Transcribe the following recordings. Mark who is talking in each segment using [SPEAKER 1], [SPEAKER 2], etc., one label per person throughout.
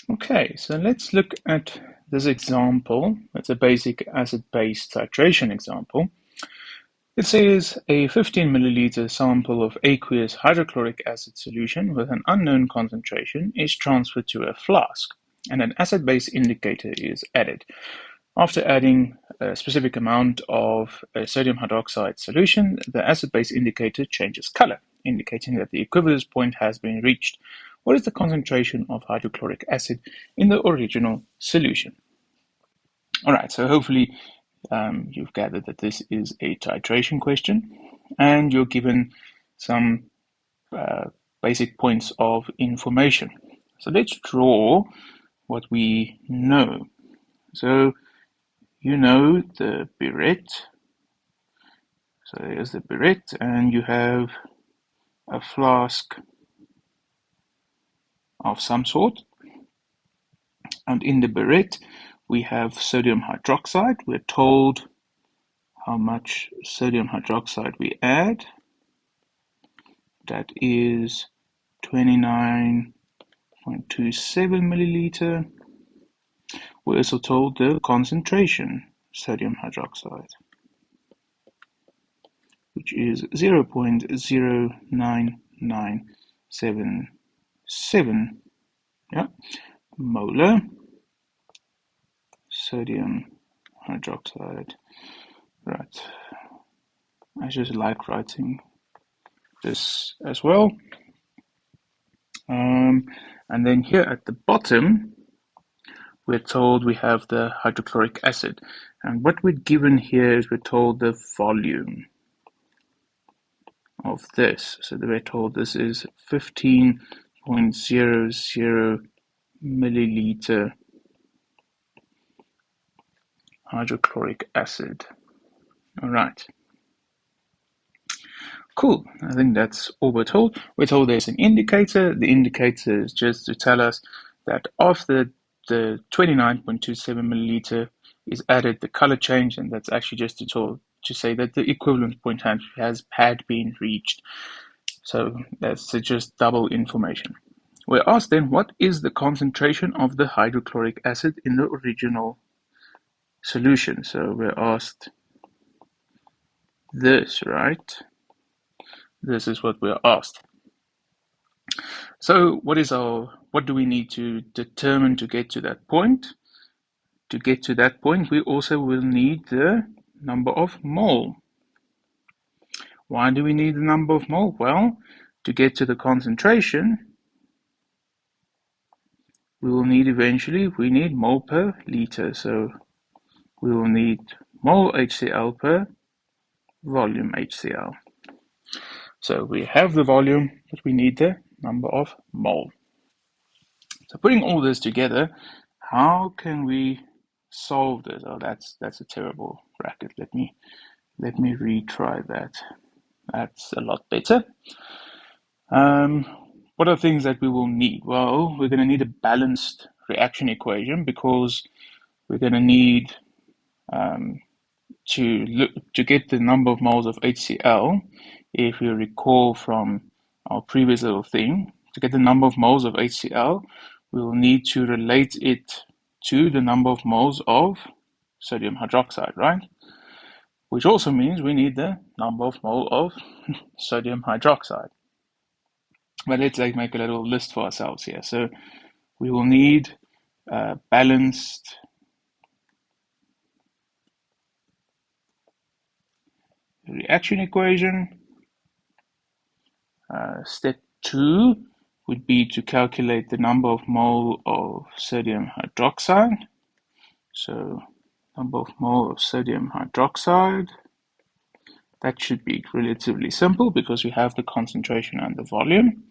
[SPEAKER 1] Okay, so let's look at this example. It's a basic acid-base titration example. It says a 15 milliliter sample of aqueous hydrochloric acid solution with an unknown concentration is transferred to a flask, and an acid-base indicator is added. After adding a specific amount of a sodium hydroxide solution, the acid-base indicator changes color, indicating that the equivalence point has been reached. What is the concentration of hydrochloric acid in the original solution? All right, so hopefully you've gathered that this is a titration question, and you're given some basic points of information. So let's draw what we know. So you know the burette. So there's the burette, and you have a flask of some sort. And in the burette, we have sodium hydroxide. We're told how much sodium hydroxide we add. That is 29.27 milliliter. We're also told the concentration sodium hydroxide, which is 0.09977 molar sodium hydroxide. Right. I just like writing this as well. And then here at the bottom, we're told we have the hydrochloric acid. And what we're given here is we're told the volume of this. So we're told this is 15.00 milliliter hydrochloric acid. All right. Cool. I think that's all we're told. We're told there's an indicator. The indicator is just to tell us that after the 29.27 milliliter is added, the color change, and that's actually just to say that the equivalence point had been reached. So that's just double information. We're asked then, what is the concentration of the hydrochloric acid in the original solution? So we're asked this, right? This is what we're asked. So what do we need to determine to get to that point? To get to that point, we also will need the number of mole. Why do we need the number of mole? Well, to get to the concentration, we need mole per liter. So we will need mole HCl per volume HCl. So we have the volume, but we need the number of mole. So putting all this together, how can we solve this? Oh, that's a terrible bracket. Let me retry that. That's a lot better. What are things that we will need? Well, we're going to need a balanced reaction equation because we're going to need to get the number of moles of HCl. If you recall from our previous little thing, to get the number of moles of HCl, we will need to relate it to the number of moles of sodium hydroxide, right? Which also means we need the number of mole of sodium hydroxide. But let's make a little list for ourselves here. So we will need a balanced reaction equation. Step 2 would be to calculate the number of mole of sodium hydroxide. So number of mole of sodium hydroxide. That should be relatively simple because we have the concentration and the volume.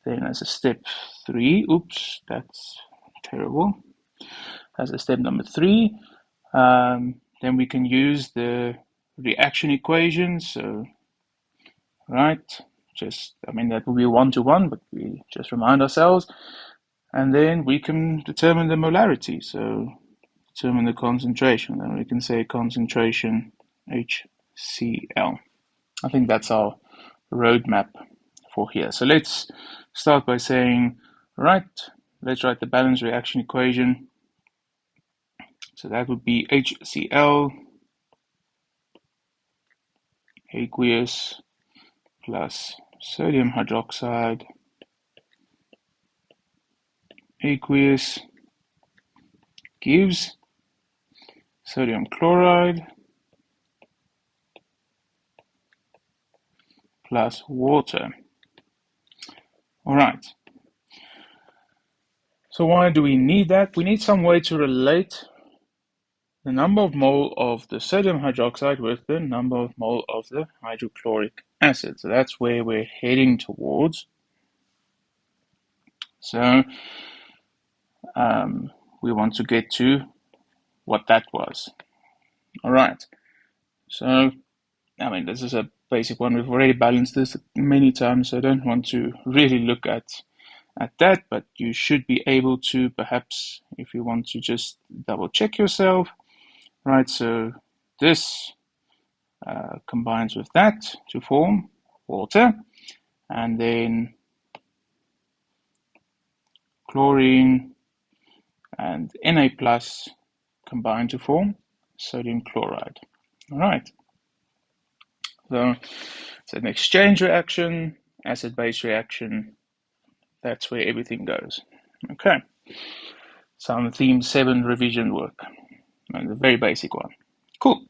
[SPEAKER 1] Then as a step 3, oops, that's terrible. As a step number 3, then we can use the reaction equation. So, right, that will be 1-to-1, but we just remind ourselves. And then we can determine the molarity. So determine the concentration. Then we can say concentration HCl. I think that's our roadmap for here. So let's start by saying, right, let's write the balance reaction equation. So that would be HCl aqueous plus sodium hydroxide aqueous gives sodium chloride plus water. All right. So why do we need that? We need some way to relate the number of mole of the sodium hydroxide with the number of mole of the hydrochloric acid. So that's where we're heading towards. So we want to get to what that was. All right. So, I mean, this is a basic one. We've already balanced this many times, so I don't want to really look at that, but you should be able to, perhaps, if you want to just double check yourself, right? So this combines with that to form water, and then chlorine and Na plus combine to form sodium chloride. All right. So it's an exchange reaction, acid-base reaction. That's where everything goes. Okay. Some theme 7 revision work. And a very basic one. Cool.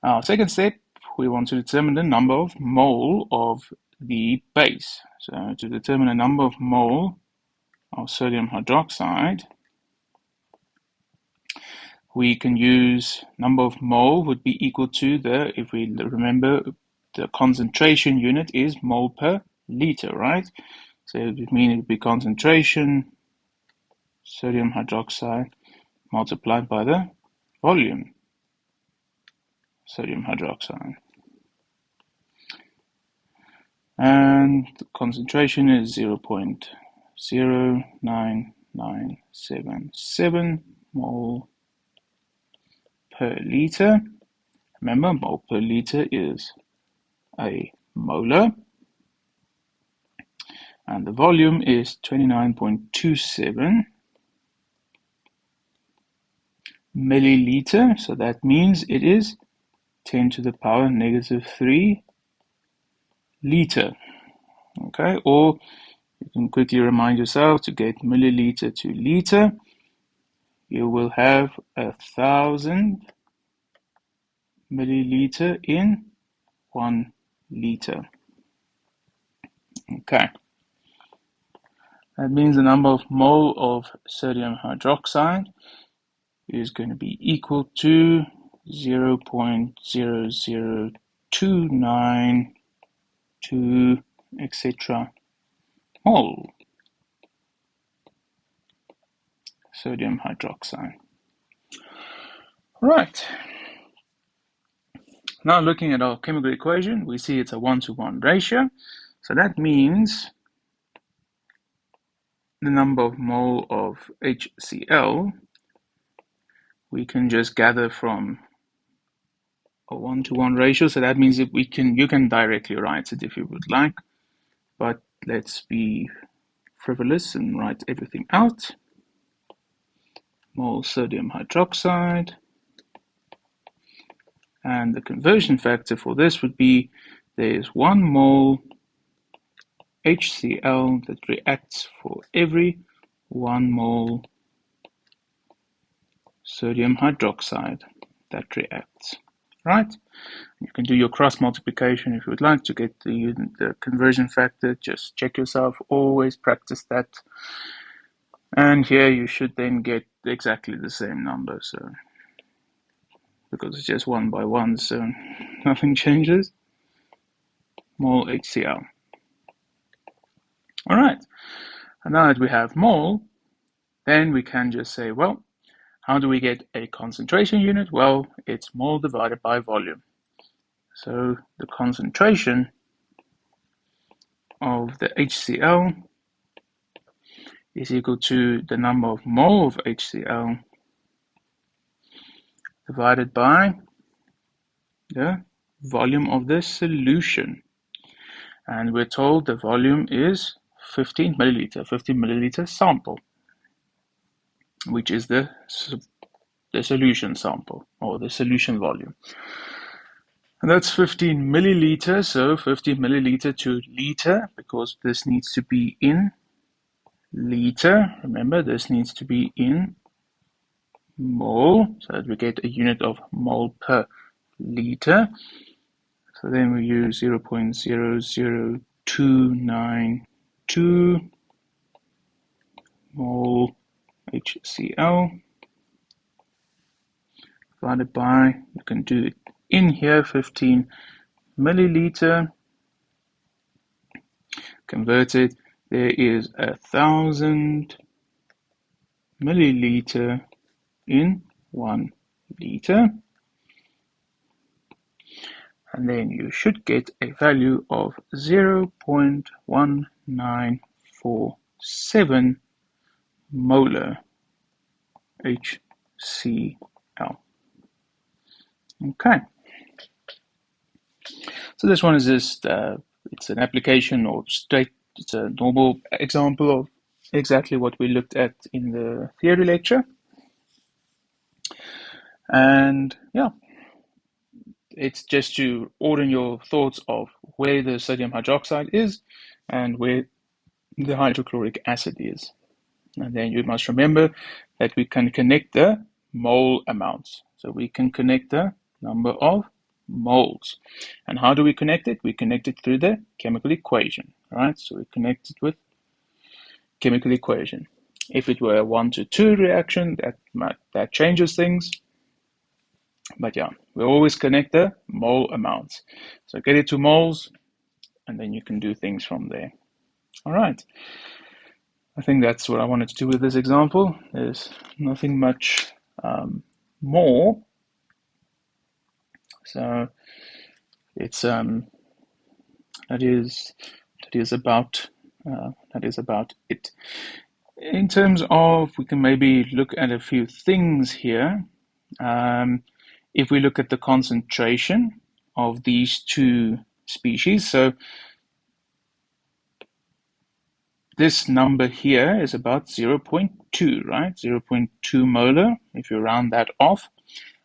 [SPEAKER 1] Our second step, we want to determine the number of mole of the base. So to determine the number of mole of sodium hydroxide, we can use number of mole would be equal to the, if we remember, the concentration unit is mole per liter, right? So it would mean it would be concentration sodium hydroxide multiplied by the volume sodium hydroxide. And the concentration is 0.09977 mole per liter. Remember, mole per liter is a molar. And the volume is 29.27 milliliter. So that means it is 10 to the power negative 3 liter. Okay, or you can quickly remind yourself to get milliliter to liter. You will have 1,000 milliliter in 1 liter. Okay. That means the number of mole of sodium hydroxide is going to be equal to 0.00292, etc. mole sodium hydroxide. Right. Now looking at our chemical equation, we see it's a 1-to-1 ratio. So that means the number of mole of HCl we can just gather from a 1-to-1 ratio. So that means that you can directly write it if you would like, but let's be frivolous and write everything out. Mole sodium hydroxide, and the conversion factor for this would be there's 1 mole HCl that reacts for every 1 mole sodium hydroxide that reacts, right? You can do your cross multiplication if you would like to get the conversion factor. Just check yourself, always practice that. And here you should then get exactly the same number, so because it's just 1 by 1, so nothing changes. Mole HCl. All right, and now that we have mole, then we can just say, well, how do we get a concentration unit? Well, it's mole divided by volume. So the concentration of the HCl is equal to the number of mole of HCl divided by the volume of the solution. And we're told the volume is 15 milliliter sample, which is the solution sample or the solution volume. And that's 15 milliliters, so 15 milliliter to liter, because this needs to be in liter. Remember, this needs to be in mole, so that we get a unit of mole per liter. So then we use 0.00292 mole HCl divided by, you can do it in here, 15 milliliter, converted, there is 1,000 milliliter in 1 liter, and then you should get a value of 0.1947 molar HCl. Okay, so this one is just, it's an application or it's a normal example of exactly what we looked at in the theory lecture. And yeah, it's just to order your thoughts of where the sodium hydroxide is and where the hydrochloric acid is. And then you must remember that we can connect the mole amounts. So we can connect the number of moles. And how do we connect it? We connect it through the chemical equation, right? So we connect it with chemical equation. If it were a 1-to-2 reaction, that changes things. But yeah, we always connect the mole amounts. So get it to moles, and then you can do things from there. All right. I think that's what I wanted to do with this example. There's nothing much more. So it's that is about it. In terms of, we can maybe look at a few things here. If we look at the concentration of these two species, so this number here is about 0.2, right? 0.2 molar, if you round that off.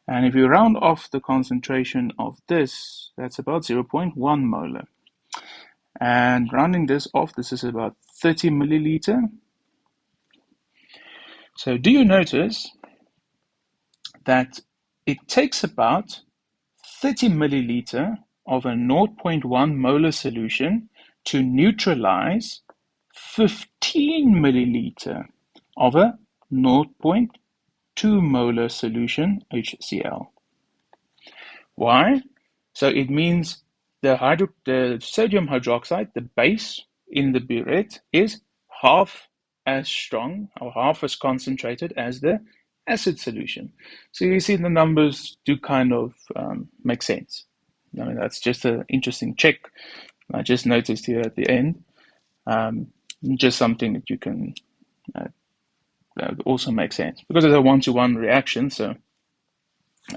[SPEAKER 1] And if you round off the concentration of this, that's about 0.1 molar. And rounding this off, this is about 30 milliliter. So do you notice that it takes about 30 milliliter of a 0.1 molar solution to neutralize 15 milliliter of a 0.2 molar solution HCl. Why? So it means the sodium hydroxide, the base in the burette, is half as strong or half as concentrated as the acid solution. So you see the numbers do kind of make sense. I mean, that's just an interesting check I just noticed here at the end. Just something that you can also make sense, because it's a one-to-one reaction, so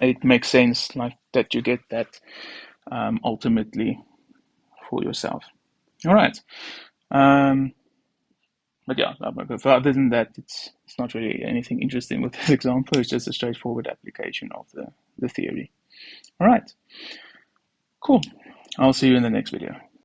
[SPEAKER 1] it makes sense like that you get that ultimately for yourself. All right. But yeah, other than that, it's not really anything interesting with this example. It's just a straightforward application of the theory. All right. Cool. I'll see you in the next video.